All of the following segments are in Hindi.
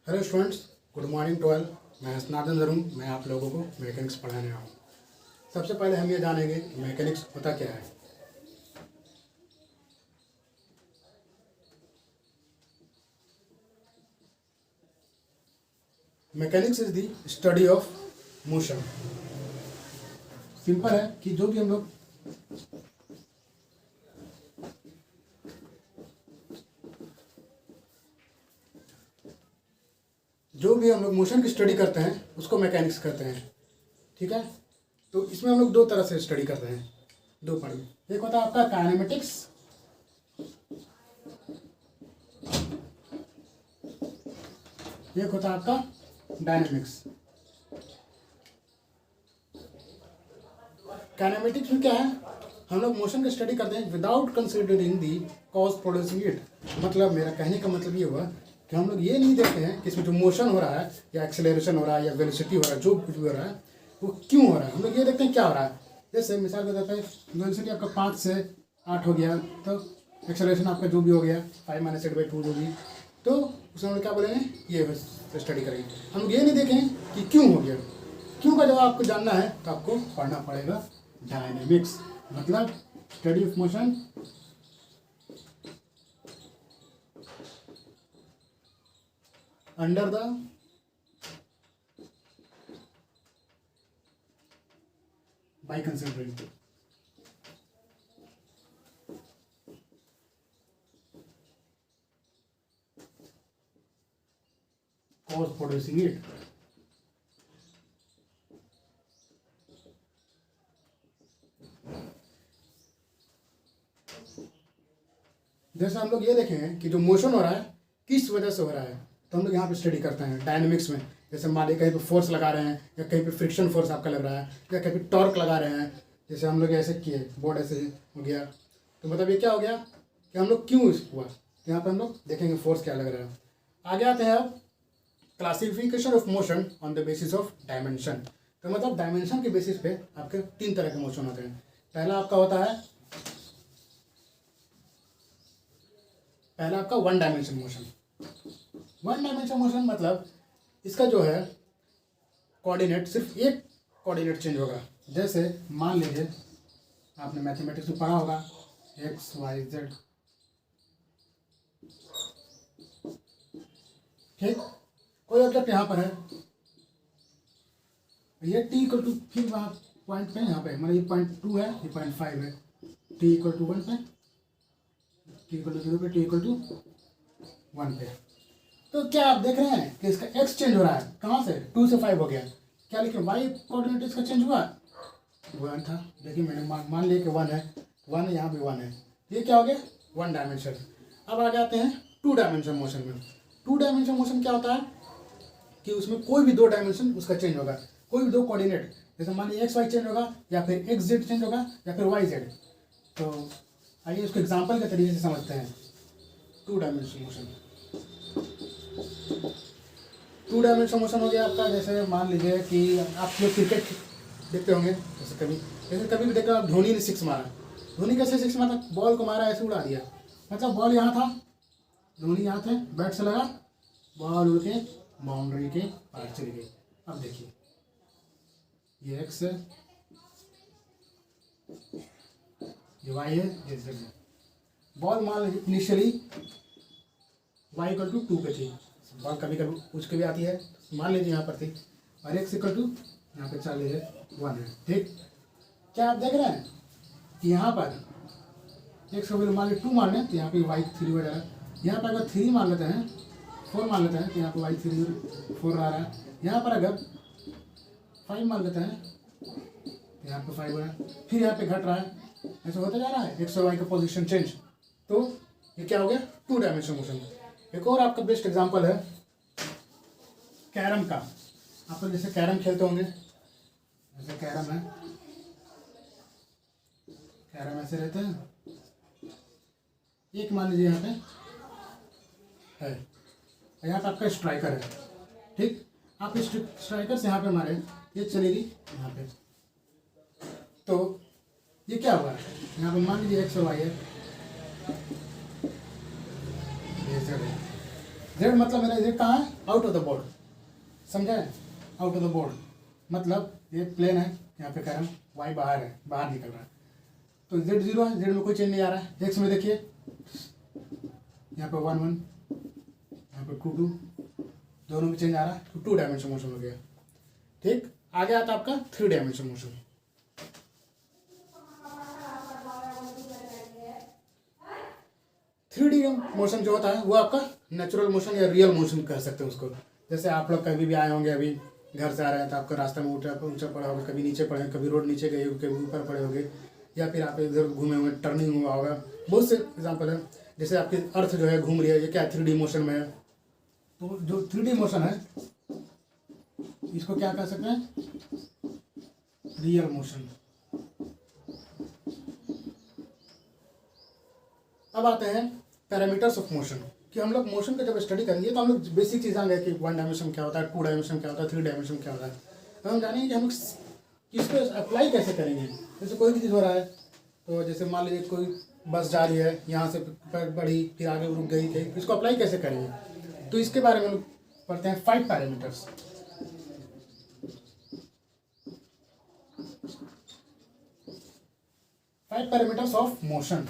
Hello students, good morning to all. मैं स्नातन जरूर मैं आप लोगों को मैकेनिक्स पढ़ाने आया हूँ। सबसे पहले हम ये जानेंगे कि मैकेनिक्स होता क्या है। Mechanics is the study of motion. Simple है कि जो भी हम लोग मोशन की स्टडी करते हैं उसको मैकेनिक्स करते हैं। ठीक है, तो इसमें हम लोग दो तरह से स्टडी करते हैं, दो पार्ट में। एक होता है आपका काइनेमेटिक्स, एक होता है आपका डायनेमिक्स। काइनेमेटिक्स में क्या है, हम लोग मोशन की स्टडी करते हैं without considering the cause producing it. मतलब मेरा कहने का मतलब ये हुआ कि हम लोग ये नहीं देखते हैं कि इसमें जो मोशन हो रहा है या एक्सेलरेशन हो रहा है या वेलोसिटी हो रहा है, जो कुछ भी हो रहा है वो क्यों हो रहा है। हम लोग ये देखते हैं क्या हो रहा है। जैसे मिसाल के तौर पर वेलोसिटी आपका 5 से 8 हो गया, तो एक्सेलरेशन आपका जो भी हो गया 5-8/2 जो भी, तो उसमें हम लोग क्या बोलेंगे, ये स्टडी करेंगे। हम लोग ये नहीं देखें कि क्यों हो गया। क्यों का जब आपको जानना है तो आपको पढ़ना पड़ेगा डायनेमिक्स, मतलब study of motion under the by considering cause producing it। जैसे हम लोग ये देखें कि जो मोशन हो रहा है किस वजह से हो रहा है, तो हम लोग यहाँ पे स्टडी करते हैं डायनेमिक्स में। जैसे मान लीजिए कहीं पे फोर्स लगा रहे हैं या कहीं पे फ्रिक्शन फोर्स आपका लग रहा है या कहीं पे टॉर्क लगा रहे हैं। जैसे हम लोग ऐसे किए, बोर्ड ऐसे हो गया, तो मतलब ये क्या हो गया कि हम लोग क्यों हुआ, तो यहाँ पे हम लोग देखेंगे फोर्स क्या लग रहा है। आगे आते हैं अब classification of motion on the basis of dimension. तो मतलब डायमेंशन के बेसिस पे आपके 3 तरह के मोशन होते हैं। पहला आपका one dimension motion. One dimension motion मतलब इसका जो है कोऑर्डिनेट, सिर्फ एक कोऑर्डिनेट चेंज होगा। जैसे मान लीजिए आपने मैथमेटिक्स में पढ़ा होगा एक्स वाई जेड, ठीक। कोई ऑब्जेक्ट यहाँ पर है, ये टी इक्वल टू, फिर वहाँ पॉइंट पे यहाँ पे मतलब ये पॉइंट 2 है, ये पॉइंट 5 है, टी इक्वल टू 1 पे, टी इक्वल टू 0 पे, टी इक्वल टू 1 पे। तो क्या आप देख रहे हैं कि इसका एक्स चेंज हो रहा है, कहाँ से 2 से 5 हो गया। क्या लिखे वाई कोऑर्डिनेट इसका चेंज हुआ, 1 था, देखिए मैंने मान लिया कि 1 है, 1 यहाँ भी 1 है, ये क्या हो गया वन डायमेंशन। अब आगे आते हैं 2 डायमेंशन मोशन में। 2 डायमेंशन मोशन क्या होता है कि उसमें कोई भी 2 डायमेंशन उसका चेंज होगा, कोई भी 2 कोऑर्डिनेट, जैसे मान लीजिए एक्स वाई चेंज होगा या फिर एक्स जेड चेंज होगा या फिर वाई जेड। तो आइए इसको एग्जाम्पल के तरीके से समझते हैं। 2 डायमेंशन मोशन, 2 डायमेंशन मोशन हो गया आपका। जैसे मान लीजिए कि आप लोग क्रिकेट देखते होंगे, जैसे कभी भी देखा आप, धोनी ने 6 मारा। धोनी कैसे 6 मारा, बॉल को मारा ऐसे उड़ा दिया, मतलब बॉल यहाँ था, धोनी यहाँ थे, बैट से लगा, बॉल उड़ के बाउंड्री के पार चली गई। अब देखिए ये एक्स है, ये वाई है, ये जेड है। बॉल मान लीजिए इनिशियली वाई इक्वल टू 2 पे थी, बॉल कभी कभी उछ के भी आती है, मान लीजिए यहाँ पर थी, और एक्स इक्वल टू यहाँ पे चल लीजिए 1 है, ठीक। क्या आप देख रहे हैं कि यहाँ पर एक्स को मान लीजिए 2 मान लें तो यहाँ पे वाई 3 हो जाएगा। यहाँ पर अगर 3 मान लेते हैं, 4 मान लेते हैं तो यहाँ पर वाई 4 आ रहा है। यहाँ पर अगर 5 मान लेते हैं तो यहाँ पर 5 हो रहा है, फिर यहाँ पे घट रहा है, ऐसा होता जा रहा है एक्स और वाई का पोजीशन चेंज। तो ये क्या हो गया 2 डायमेंशन मोशन। एक और आपका बेस्ट एग्जांपल है कैरम का। आप लोग जैसे कैरम खेलते होंगे, जैसे कैरम है, कैरम ऐसे रहते हैं, एक मान लीजिए यहाँ पे है, यहाँ पे आपका स्ट्राइकर है, ठीक। आप स्ट्राइकर से यहाँ पे मारे, ये चलेगी यहाँ पे, तो ये क्या हुआ है, यहाँ पे मान लीजिए एक्स और वाई है, ये जेड है, जेड मतलब मेरा जेड कहाँ है, आउट ऑफ द बोर्ड, समझा है, आउट ऑफ द बोर्ड मतलब ये प्लेन है, यहाँ पे कह रहा हूँ वाई बाहर है, बाहर निकल रहा है, तो जेड 0 है, जेड में कोई चेंज नहीं आ रहा है। एक्स में देखिए यहाँ पे 1 1, यहाँ पे 2 2, दोनों में चेंज आ रहा है, तो 2 डायमेंशन मोशन हो गया। ठीक, आगे आता आपका 3 dimension motion. Three D motion जो होता है वो आपका नेचुरल मोशन या रियल मोशन कह सकते हैं उसको। जैसे आप लोग कभी भी आए होंगे, अभी घर से आ रहे हैं तो आपका रास्ता में ऊंचा पड़ा होगा, कभी नीचे पड़े, कभी रोड नीचे गए, कभी ऊपर पड़े होंगे, या फिर आप इधर घूमे हुए, टर्निंग हुआ होगा, बहुत से एग्जाम्पल है। जैसे आपकी अर्थ जो है घूम रही है, ये क्या 3D मोशन में है। तो जो 3D मोशन है इसको क्या कह सकते हैं, रियल मोशन। अब आते हैं पैरामीटर्स ऑफ मोशन, कि हम लोग मोशन का जब स्टडी करेंगे तो हम लोग बेसिक चीज़ जानेंगे कि 1 डायमेंशन क्या होता है, 2 डायमेंशन क्या होता है, 3 डायमेंशन क्या होता है। तो हम जानेंगे कि हम लोग किसको अप्लाई कैसे करेंगे। जैसे कोई भी चीज़ हो रहा है, तो जैसे मान लीजिए कोई बस जा रही है, यहाँ से बढ़ी फिर आगे रुक गई थी, इसको अप्लाई कैसे करेंगे, तो इसके बारे में लोग पढ़ते हैं 5 पैरामीटर्स। 5 parameters of motion.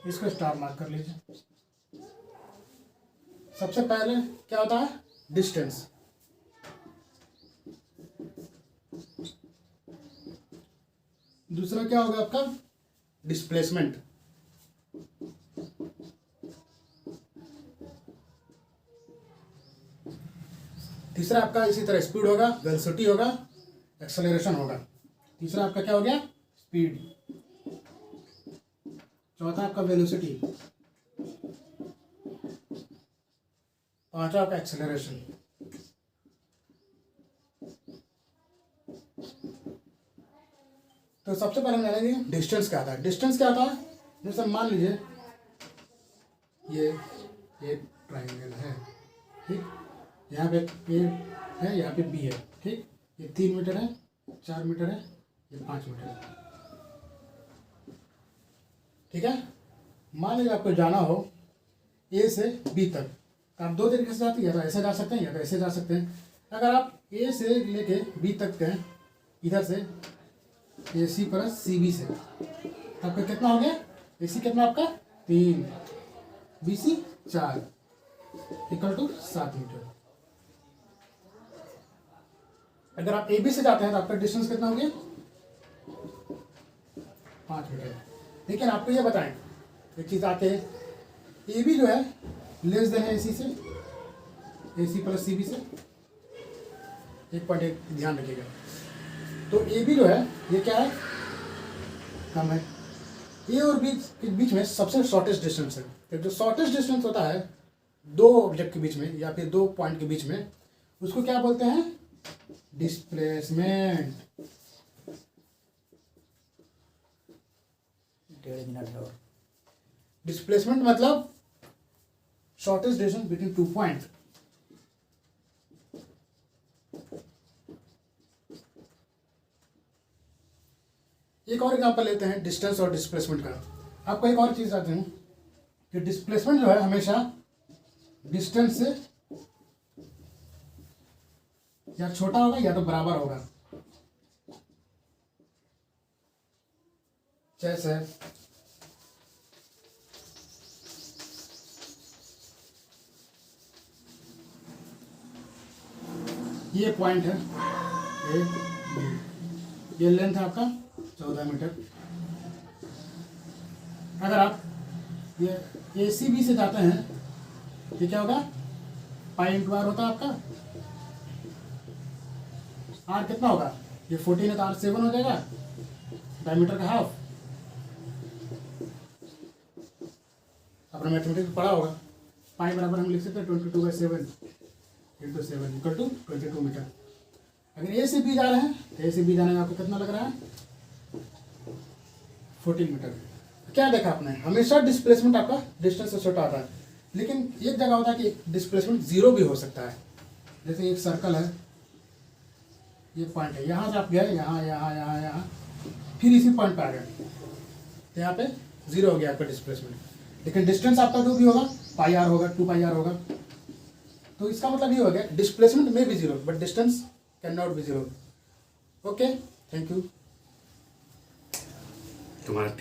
इसको स्टार मार्क कर लीजिए। सबसे पहले क्या होता है, डिस्टेंस। दूसरा क्या होगा आपका, डिस्प्लेसमेंट। तीसरा आपका इसी तरह स्पीड होगा, वेलोसिटी होगा, एक्सेलरेशन होगा। तीसरा आपका क्या हो गया, स्पीड। चौथा आपका वेलोसिटी। पांचवा आपका एक्सेलरेशन। तो सबसे पहले हम जानेंगे डिस्टेंस क्या आता है। डिस्टेंस क्या आता है, जैसे मान लीजिए ये एक ट्राइंगल है, ठीक, यहाँ पे ए है, यहाँ पे बी है, ठीक, ये 3 मीटर है, 4 मीटर है, ये 5 मीटर है, ठीक है। मान लीजिए आपको जाना हो ए से बी तक, तो आप 2 तरीके से जाते हैं, या तो ऐसे जा सकते हैं या तो ऐसे जा सकते हैं। अगर आप ए से लेके बी तक गए इधर से, ए सी प्लस सी बी से, तो आपका कितना हो गया, ए सी कितना आपका 3, B C 4, equal to 7 metre. अगर आप ए बी से जाते हैं तो आपका डिस्टेंस कितना हो गया, 5 मीटर। लेकिन आपको ये बताएं एक चीज़ आके, ए बी जो है लेस देन है ए सी से, ए सी प्लस सी बी से। एक पॉइंट एक ध्यान रखिएगा, तो ए बी जो है ये क्या है, कम है। ए और बी के बीच में सबसे शॉर्टेस्ट डिस्टेंस है। तो जो शॉर्टेस्ट डिस्टेंस होता है 2 ऑब्जेक्ट के बीच में या फिर 2 पॉइंट के बीच में, उसको क्या बोलते हैं, डिस्प्लेसमेंट। 1.5 मिनट और। डिस्प्लेसमेंट मतलब शॉर्टेस्ट डिस्टेंस बिटवीन 2 पॉइंट। एक और एग्जांपल लेते हैं डिस्टेंस और डिस्प्लेसमेंट का। आपको एक और चीज बताती हूँ कि डिस्प्लेसमेंट जो है हमेशा डिस्टेंस से या छोटा होगा या तो बराबर होगा। जैसे ये पॉइंट है ए बी, ये लेंथ है आपका 14 मीटर। अगर आप ये ए सी बी से जाते हैं ये क्या होगा, पाई इंटू आर होता है आपका। आर कितना होगा, ये 14 है तो आर 7 हो जाएगा, डायमीटर का हाफ। अपना मैथमेटिक्स पढ़ा होगा, पाई बराबर हम लिख सकते हैं 22/7 इंटू 7 इक्वल टू 22 मीटर। अगर ए से बी जा रहे हैं तो ए से बी जाने में आपको कितना लग रहा है, 14 मीटर। क्या देखा आपने, हमेशा डिस्प्लेसमेंट आपका डिस्टेंस से छोटा आता है, लेकिन एक जगह होता है कि डिस्प्लेसमेंट 0 भी हो सकता है। जैसे एक सर्कल है, ये पॉइंट है, यहाँ से आप गए यहाँ यहाँ यहाँ यहाँ, फिर इसी पॉइंट पे आ गए तो यहाँ पे जीरो हो गया आपका डिस्प्लेसमेंट। लेकिन डिस्टेंस आपका जो भी होगा पाई आर होगा, 2 पाई आर होगा। तो इसका मतलब ये हो गया डिस्प्लेसमेंट में भी zero but distance can not be zero. Okay, thank you. तुम्हारा